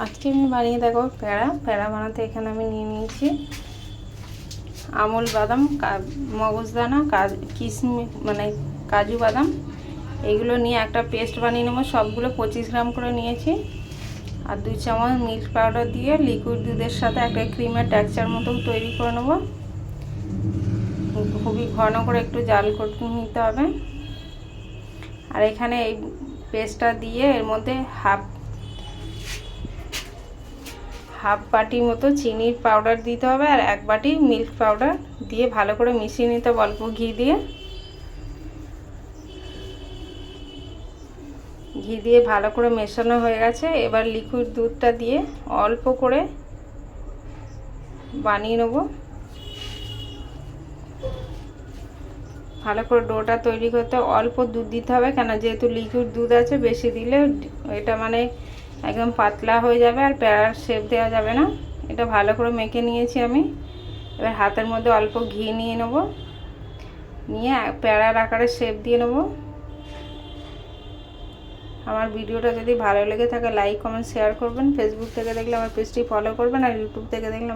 আজকে আমি বানিয়ে দেখো প্যাড়া বানাতে এখানে আমি নিয়ে নিয়েছি আমুল বাদাম, মগজদানা, কিশমিশ মানে কাজু বাদাম, এগুলো নিয়ে একটা পেস্ট বানিয়ে নেবো। সবগুলো 25 গ্রাম করে নিয়েছি। আর 2 চামচ মিল্ক পাউডার দিয়ে লিকুইড দুধের সাথে একটা ক্রিমের টেক্সচার মতো তৈরি করে নেবো। খুবই ঘন করে একটু জাল করে নিতে হবে। আর এখানে এই পেস্টটা দিয়ে এর মধ্যে হাফ বাটি মতো চিনির পাউডার দিতে হবে আর 1 বাটি মিল্ক পাউডার দিয়ে ভালো করে মিশিয়ে নিতে হবে অল্প ঘি দিয়ে ভালো করে মেশানো হয়ে গেছে। এবার লিকুইড দুধটা দিয়ে অল্প করে বানিয়ে নেব। ভালো করে ডোটা তৈরি করতে অল্প দুধ দিতে হবে, কেন যেহেতু লিকুইড দুধ আছে, বেশি দিলে এটা মানে একদম পাতলা হয়ে যাবে আর প্যাড়ার শেপ দেওয়া যাবে না। এটা ভালো করে মেখে নিয়েছি আমি। এবার হাতের মধ্যে অল্প ঘি নিয়ে নেব, নিয়ে প্যাড়ার আকারে শেপ দিয়ে নেব। আমার ভিডিওটা যদি ভালো লেগে থাকে লাইক কমেন্ট শেয়ার করবেন। ফেসবুক থেকে দেখলে আমার পেজটি ফলো করবেন আর ইউটিউব থেকে দেখলে